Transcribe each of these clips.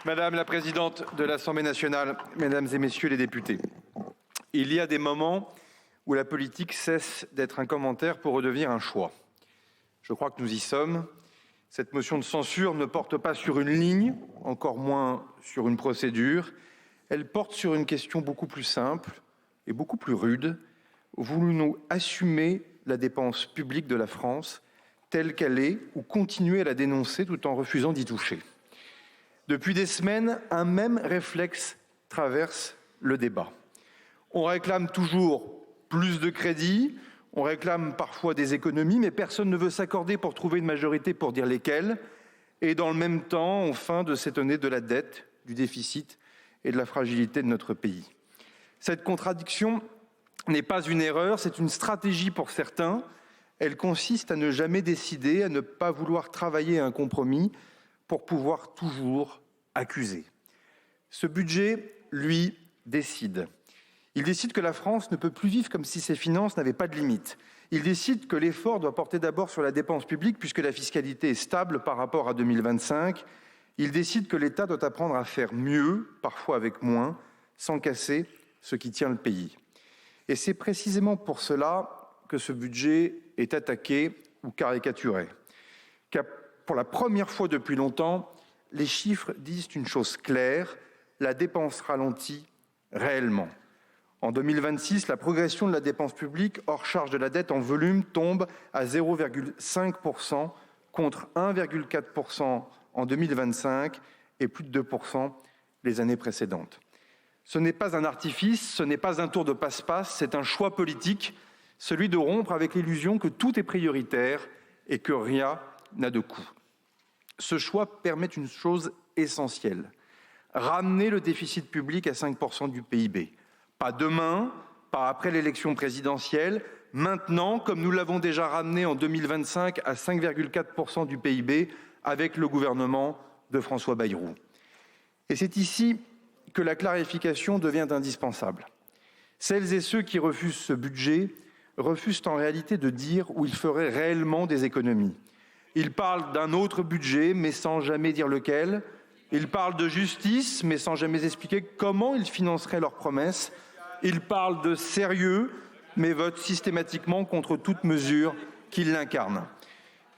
Madame la présidente de l'Assemblée nationale, mesdames et messieurs les députés, il y a des moments où la politique cesse d'être un commentaire pour redevenir un choix. Je crois que nous y sommes. Cette motion de censure ne porte pas sur une ligne, encore moins sur une procédure. Elle porte sur une question beaucoup plus simple et beaucoup plus rude. Voulons-nous assumer la dépense publique de la France telle qu'elle est ou continuer à la dénoncer tout en refusant d'y toucher ? Depuis des semaines, un même réflexe traverse le débat. On réclame toujours plus de crédits, on réclame parfois des économies, mais personne ne veut s'accorder pour trouver une majorité pour dire lesquelles. Et dans le même temps, on feint de s'étonner de la dette, du déficit et de la fragilité de notre pays. Cette contradiction n'est pas une erreur, c'est une stratégie pour certains. Elle consiste à ne jamais décider, à ne pas vouloir travailler à un compromis pour pouvoir toujours accuser. Ce budget, lui, décide. Il décide que la France ne peut plus vivre comme si ses finances n'avaient pas de limite. Il décide que l'effort doit porter d'abord sur la dépense publique puisque la fiscalité est stable par rapport à 2025. Il décide que l'État doit apprendre à faire mieux, parfois avec moins, sans casser ce qui tient le pays. Et c'est précisément pour cela que ce budget est attaqué ou caricaturé. Car pour la première fois depuis longtemps, les chiffres disent une chose claire, la dépense ralentit réellement. En 2026, la progression de la dépense publique hors charge de la dette en volume tombe à 0,5% contre 1,4% en 2025 et plus de 2% les années précédentes. Ce n'est pas un artifice, ce n'est pas un tour de passe-passe, c'est un choix politique, celui de rompre avec l'illusion que tout est prioritaire et que rien n'a de coût. Ce choix permet une chose essentielle, ramener le déficit public à 5% du PIB. Pas demain, pas après l'élection présidentielle, maintenant, comme nous l'avons déjà ramené en 2025 à 5,4% du PIB avec le gouvernement de François Bayrou. Et c'est ici que la clarification devient indispensable. Celles et ceux qui refusent ce budget refusent en réalité de dire où ils feraient réellement des économies. Ils parlent d'un autre budget, mais sans jamais dire lequel. Ils parlent de justice, mais sans jamais expliquer comment ils financeraient leurs promesses. Ils parlent de sérieux, mais votent systématiquement contre toute mesure qui l'incarne.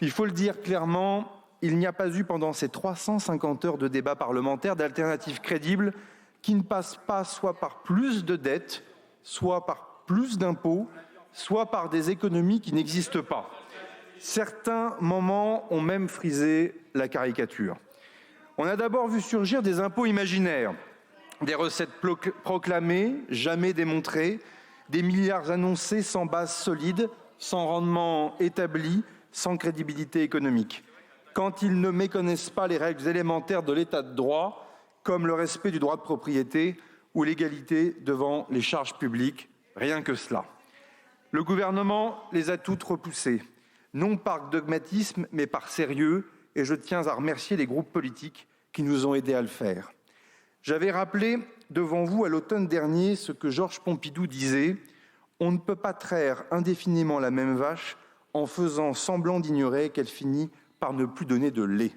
Il faut le dire clairement, il n'y a pas eu pendant ces 350 heures de débat parlementaire d'alternative crédible qui ne passe pas soit par plus de dettes, soit par plus d'impôts, soit par des économies qui n'existent pas. Certains moments ont même frisé la caricature. On a d'abord vu surgir des impôts imaginaires, des recettes proclamées, jamais démontrées, des milliards annoncés sans base solide, sans rendement établi, sans crédibilité économique. Quand ils ne méconnaissent pas les règles élémentaires de l'état de droit, comme le respect du droit de propriété ou l'égalité devant les charges publiques, rien que cela. Le gouvernement les a toutes repoussées, non par dogmatisme, mais par sérieux, et je tiens à remercier les groupes politiques qui nous ont aidés à le faire. J'avais rappelé devant vous à l'automne dernier ce que Georges Pompidou disait « On ne peut pas traire indéfiniment la même vache en faisant semblant d'ignorer qu'elle finit par ne plus donner de lait. »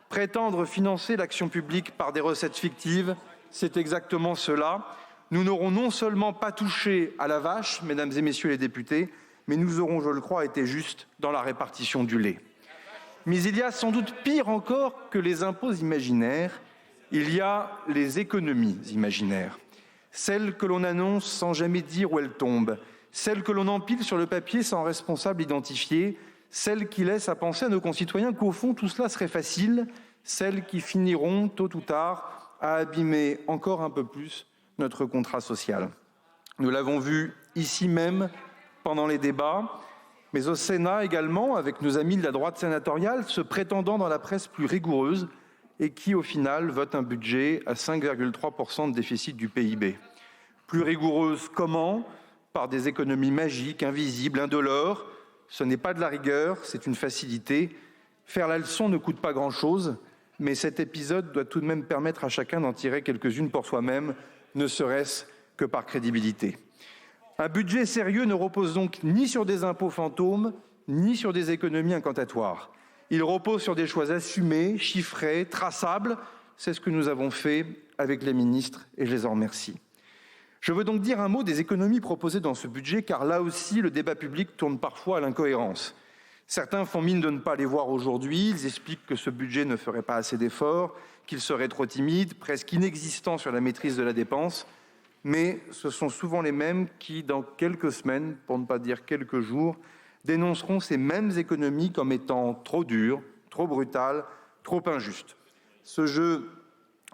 Prétendre financer l'action publique par des recettes fictives, c'est exactement cela. Nous n'aurons non seulement pas touché à la vache, mesdames et messieurs les députés, mais nous aurons, je le crois, été justes dans la répartition du lait. Mais il y a sans doute pire encore que les impôts imaginaires, il y a les économies imaginaires. Celles que l'on annonce sans jamais dire où elles tombent, celles que l'on empile sur le papier sans responsable identifié, celles qui laissent à penser à nos concitoyens qu'au fond tout cela serait facile, celles qui finiront tôt ou tard à abîmer encore un peu plus notre contrat social. Nous l'avons vu ici même pendant les débats, mais au Sénat également, avec nos amis de la droite sénatoriale, se prétendant dans la presse plus rigoureuse et qui, au final, votent un budget à 5,3% de déficit du PIB. Plus rigoureuse comment ? Par des économies magiques, invisibles, indolores. Ce n'est pas de la rigueur, c'est une facilité. Faire la leçon ne coûte pas grand-chose, mais cet épisode doit tout de même permettre à chacun d'en tirer quelques-unes pour soi-même, ne serait-ce que par crédibilité. Un budget sérieux ne repose donc ni sur des impôts fantômes, ni sur des économies incantatoires. Il repose sur des choix assumés, chiffrés, traçables, C'est ce que nous avons fait avec les ministres et je les en remercie. Je veux donc dire un mot des économies proposées dans ce budget, car là aussi, le débat public tourne parfois à l'incohérence. Certains font mine de ne pas les voir aujourd'hui. Ils expliquent que ce budget ne ferait pas assez d'efforts, qu'il serait trop timide, presque inexistant sur la maîtrise de la dépense. Mais ce sont souvent les mêmes qui, dans quelques semaines, pour ne pas dire quelques jours, dénonceront ces mêmes économies comme étant trop dures, trop brutales, trop injustes. Ce jeu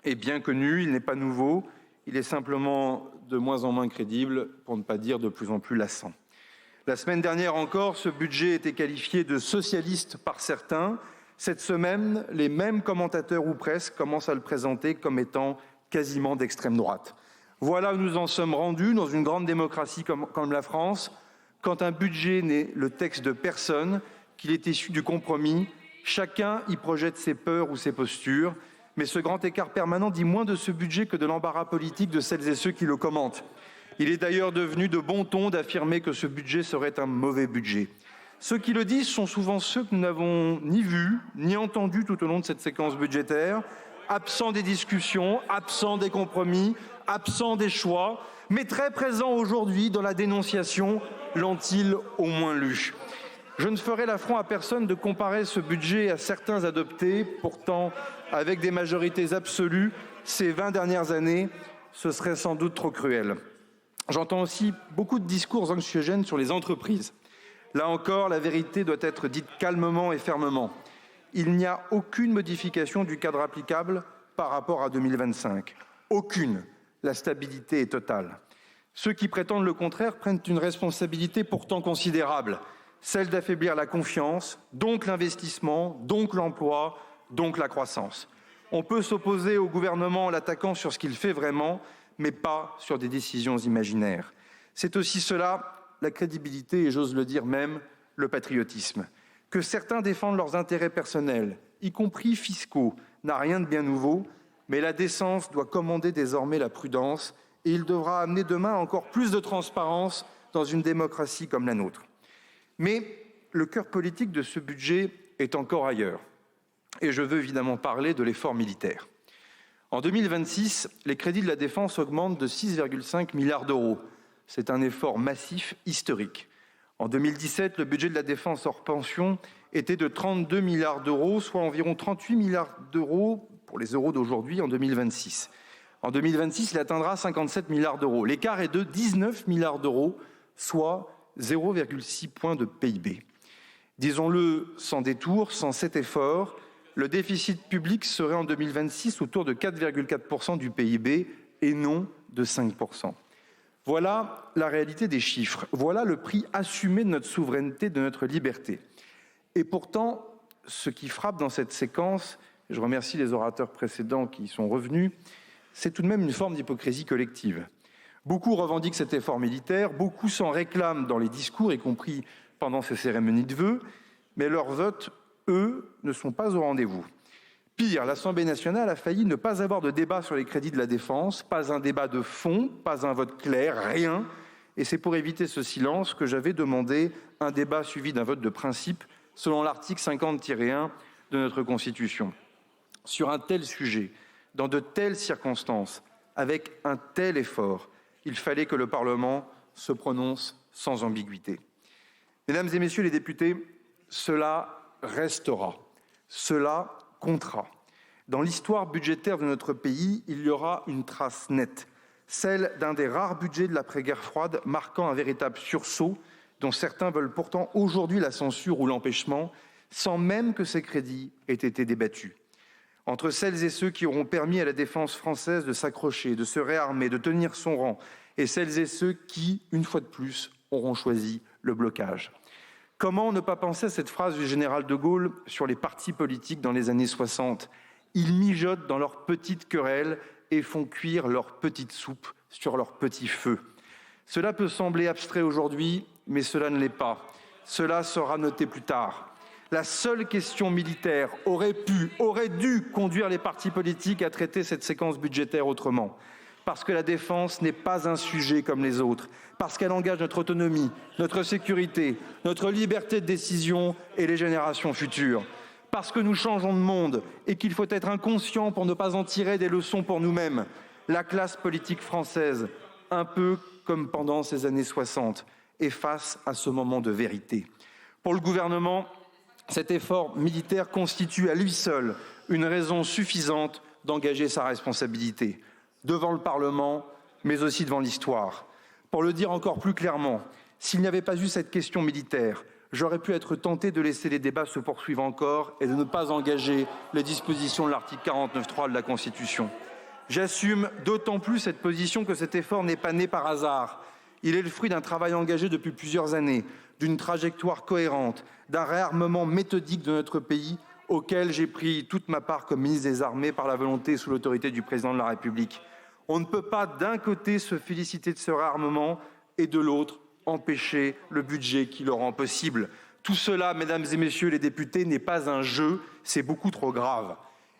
est bien connu, il n'est pas nouveau, il est simplement de moins en moins crédible, pour ne pas dire de plus en plus lassant. La semaine dernière encore, ce budget était qualifié de socialiste par certains. Cette semaine, les mêmes commentateurs ou presque commencent à le présenter comme étant quasiment d'extrême droite. Voilà où nous en sommes rendus dans une grande démocratie comme la France, quand un budget n'est le texte de personne, qu'il est issu du compromis, chacun y projette ses peurs ou ses postures, mais ce grand écart permanent dit moins de ce budget que de l'embarras politique de celles et ceux qui le commentent. Il est d'ailleurs devenu de bon ton d'affirmer que ce budget serait un mauvais budget. Ceux qui le disent sont souvent ceux que nous n'avons ni vus ni entendus tout au long de cette séquence budgétaire, absents des discussions, absents des compromis, absents des choix, mais très présents aujourd'hui dans la dénonciation, l'ont-ils au moins lu. Je ne ferai l'affront à personne de comparer ce budget à certains adoptés, pourtant avec des majorités absolues ces 20 dernières années, ce serait sans doute trop cruel. J'entends aussi beaucoup de discours anxiogènes sur les entreprises. Là encore, la vérité doit être dite calmement et fermement. Il n'y a aucune modification du cadre applicable par rapport à 2025. Aucune. La stabilité est totale. Ceux qui prétendent le contraire prennent une responsabilité pourtant considérable, celle d'affaiblir la confiance, donc l'investissement, donc l'emploi, donc la croissance. On peut s'opposer au gouvernement en l'attaquant sur ce qu'il fait vraiment, mais pas sur des décisions imaginaires. C'est aussi cela, la crédibilité et j'ose le dire même, le patriotisme. Que certains défendent leurs intérêts personnels, y compris fiscaux, n'a rien de bien nouveau, mais la décence doit commander désormais la prudence et il devra amener demain encore plus de transparence dans une démocratie comme la nôtre. Mais le cœur politique de ce budget est encore ailleurs. Et je veux évidemment parler de l'effort militaire. En 2026, les crédits de la défense augmentent de 6,5 milliards d'euros. C'est un effort massif historique. En 2017, le budget de la défense hors pension était de 32 milliards d'euros, soit environ 38 milliards d'euros pour les euros d'aujourd'hui en 2026. En 2026, il atteindra 57 milliards d'euros. L'écart est de 19 milliards d'euros, soit 0,6 points de PIB. Disons-le sans détour, sans cet effort, le déficit public serait en 2026 autour de 4,4% du PIB et non de 5%. Voilà la réalité des chiffres. Voilà le prix assumé de notre souveraineté, de notre liberté. Et pourtant, ce qui frappe dans cette séquence, je remercie les orateurs précédents qui y sont revenus, c'est tout de même une forme d'hypocrisie collective. Beaucoup revendiquent cet effort militaire, beaucoup s'en réclament dans les discours, y compris pendant ces cérémonies de vœux, mais leurs votes, eux, ne sont pas au rendez-vous. Pire, l'Assemblée nationale a failli ne pas avoir de débat sur les crédits de la défense, pas un débat de fond, pas un vote clair, rien. Et c'est pour éviter ce silence que j'avais demandé un débat suivi d'un vote de principe selon l'article 50-1 de notre Constitution. Sur un tel sujet, dans de telles circonstances, avec un tel effort, il fallait que le Parlement se prononce sans ambiguïté. Mesdames et messieurs les députés, cela restera, cela comptera. Dans l'histoire budgétaire de notre pays, il y aura une trace nette, celle d'un des rares budgets de l'après-guerre froide marquant un véritable sursaut dont certains veulent pourtant aujourd'hui la censure ou l'empêchement, sans même que ces crédits aient été débattus. Entre celles et ceux qui auront permis à la défense française de s'accrocher, de se réarmer, de tenir son rang, et celles et ceux qui, une fois de plus, auront choisi le blocage. Comment ne pas penser à cette phrase du général de Gaulle sur les partis politiques dans les années 60 ? Ils mijotent dans leurs petites querelles et font cuire leur petite soupe sur leur petit feu. Cela peut sembler abstrait aujourd'hui, mais cela ne l'est pas. Cela sera noté plus tard. La seule question militaire aurait dû conduire les partis politiques à traiter cette séquence budgétaire autrement. Parce que la défense n'est pas un sujet comme les autres, parce qu'elle engage notre autonomie, notre sécurité, notre liberté de décision et les générations futures. parce que nous changeons de monde et qu'il faut être inconscient pour ne pas en tirer des leçons pour nous-mêmes. La classe politique française, un peu comme pendant ces années 60, est face à ce moment de vérité. Pour le gouvernement, cet effort militaire constitue à lui seul une raison suffisante d'engager sa responsabilité, devant le Parlement, mais aussi devant l'histoire. Pour le dire encore plus clairement, s'il n'y avait pas eu cette question militaire, j'aurais pu être tenté de laisser les débats se poursuivre encore et de ne pas engager les dispositions de l'article 49.3 de la Constitution. J'assume d'autant plus cette position que cet effort n'est pas né par hasard. Il est le fruit d'un travail engagé depuis plusieurs années, d'une trajectoire cohérente, d'un réarmement méthodique de notre pays auquel j'ai pris toute ma part comme ministre des Armées par la volonté et sous l'autorité du Président de la République. On ne peut pas d'un côté se féliciter de ce réarmement et de l'autre empêcher le budget qui le rend possible. Tout cela, mesdames et messieurs les députés, n'est pas un jeu, c'est beaucoup trop grave.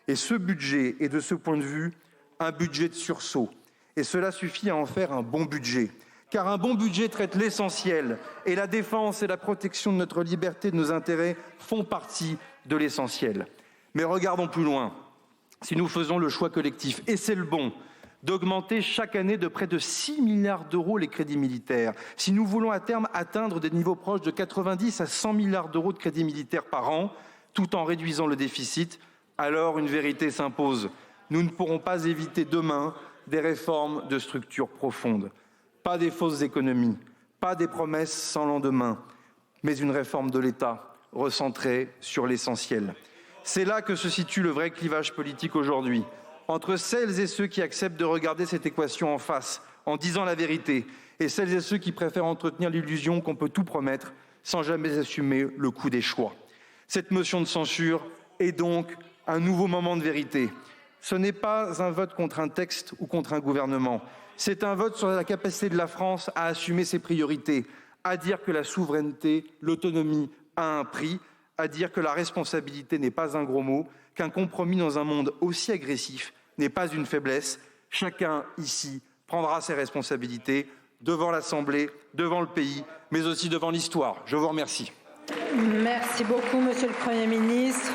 Et ce budget est de ce point de vue un budget de sursaut. Et cela suffit à en faire un bon budget. Car un bon budget traite l'essentiel et la défense et la protection de notre liberté et de nos intérêts font partie de l'essentiel. Mais regardons plus loin. Si nous faisons le choix collectif, et c'est le bon, d'augmenter chaque année de près de 6 milliards d'euros les crédits militaires, si nous voulons à terme atteindre des niveaux proches de 90 à 100 milliards d'euros de crédits militaires par an, tout en réduisant le déficit, alors une vérité s'impose. Nous ne pourrons pas éviter demain des réformes de structure profondes. Pas des fausses économies, pas des promesses sans lendemain, mais une réforme de l'État recentrée sur l'essentiel. C'est là que se situe le vrai clivage politique aujourd'hui, entre celles et ceux qui acceptent de regarder cette équation en face, en disant la vérité, et celles et ceux qui préfèrent entretenir l'illusion qu'on peut tout promettre sans jamais assumer le coût des choix. Cette motion de censure est donc un nouveau moment de vérité. Ce n'est pas un vote contre un texte ou contre un gouvernement. C'est un vote sur la capacité de la France à assumer ses priorités, à dire que la souveraineté, l'autonomie a un prix, à dire que la responsabilité n'est pas un gros mot, qu'un compromis dans un monde aussi agressif n'est pas une faiblesse. Chacun ici prendra ses responsabilités devant l'Assemblée, devant le pays, mais aussi devant l'histoire. Je vous remercie. Merci beaucoup, Monsieur le Premier ministre.